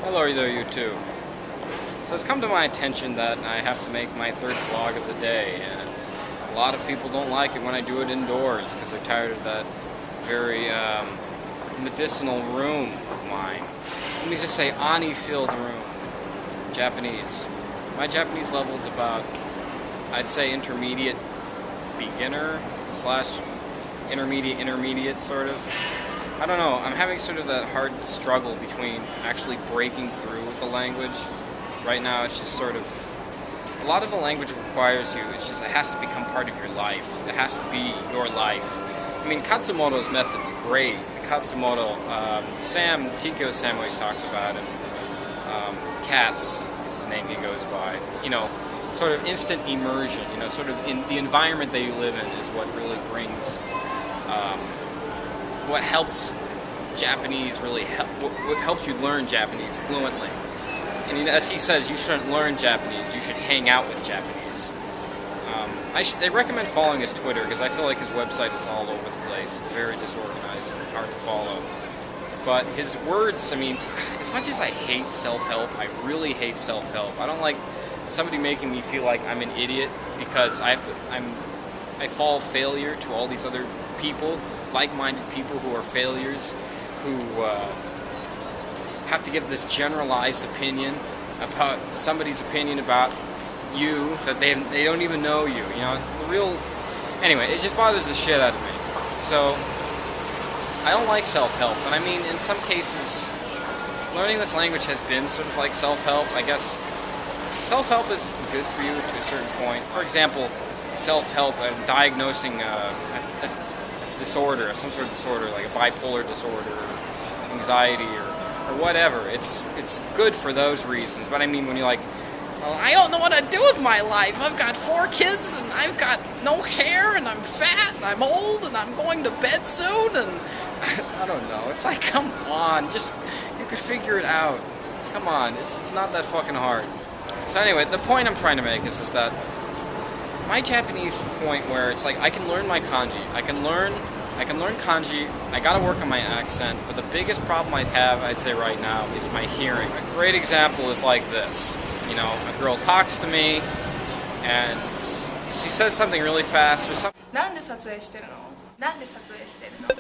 Hello there, YouTube. So it's come to my attention that I have to make my third vlog of the day, and a lot of people don't like it when I do it indoors because they're tired of that very medicinal room of mine. Let me just say, Ani-filled room. Japanese. My Japanese level is about, I'd say, intermediate beginner slash intermediate sort of. I don't know, I'm having sort of that hard struggle between actually breaking through with the language. Right now it's just sort of, a lot of the language requires you, it has to become part of your life. It has to be your life. I mean, Katsumoto's method's great. Katsumoto, Tikio-san always talks about him. Cats is the name he goes by. You know, sort of instant immersion, you know, sort of in the environment that you live in is what really brings, what helps Japanese really what helps you learn Japanese fluently. And as he says, you shouldn't learn Japanese, you should hang out with Japanese. I recommend following his Twitter because I feel like his website is all over the place. It's very disorganized and hard to follow. But his words, I mean, as much as I hate self-help, I really hate self-help. I don't like somebody making me feel like I'm an idiot because I fall failure to all these other people, like-minded people who are failures, who have to give this generalized opinion about somebody's opinion about you that they don't even know you. You know, the real. Anyway, it just bothers the shit out of me. So I don't like self-help, and I mean, in some cases, learning this language has been sort of like self-help. I guess self-help is good for you to a certain point. For example, self-help and diagnosing a disorder, some sort of disorder, like a bipolar disorder, or anxiety, or whatever. It's good for those reasons. But I mean, when you're like, well, I don't know what to do with my life. I've got 4 kids, and I've got no hair, and I'm fat, and I'm old, and I'm going to bed soon, and I don't know. It's like, come on, just, you could figure it out. Come on, it's not that fucking hard. So anyway, the point I'm trying to make is that my Japanese point where it's like I can learn my kanji, I can learn kanji, I gotta work on my accent, but the biggest problem I have, I'd say right now, is my hearing. A great example is like this. You know, a girl talks to me, and she says something really fast or something. なんで撮影してるの？なんで撮影してるの？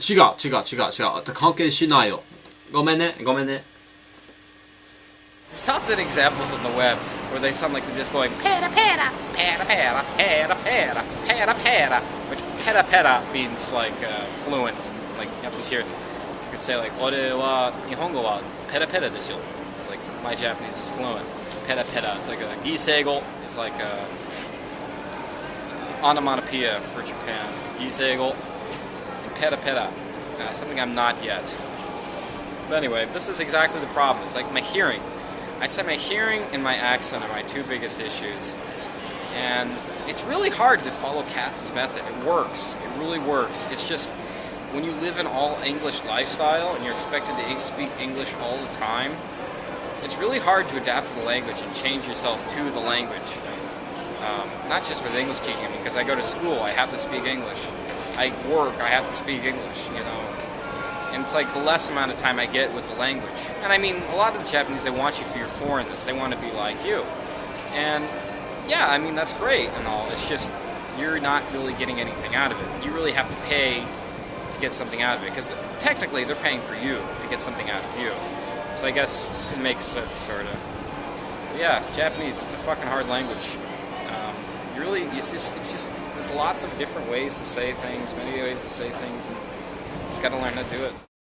違う。関係しないよ。ごめんね。There's often examples on the web where they sound like they're just going pera pera, pera pera, pera pera, pera pera, which pera pera means like fluent, like happens here. You could say like, 俺は日本語はペラペラですよ. Like my Japanese is fluent. Pera pera, it's like a giseigo, it's like a onomatopoeia for Japan. Giseigo. Pera pera, something I'm not yet. But anyway, this is exactly the problem. It's like my hearing. I'd say my hearing and my accent are my 2 biggest issues. And it's really hard to follow Katz's method. It works. It really works. It's just when you live an all-English lifestyle and you're expected to speak English all the time, it's really hard to adapt to the language and change yourself to the language. Not just with English teaching, I mean, because I go to school, I have to speak English. I work, I have to speak English, you know. And it's like the less amount of time I get with the language. And I mean, a lot of the Japanese, they want you for your foreignness. They want to be like you. And yeah, I mean, that's great and all. It's just, you're not really getting anything out of it. You really have to pay to get something out of it. Because technically, they're paying for you to get something out of you. So I guess it makes sense, sort of. But yeah, Japanese, it's a fucking hard language. It's just, there's lots of different ways to say things, many ways to say things, and you just gotta learn how to do it.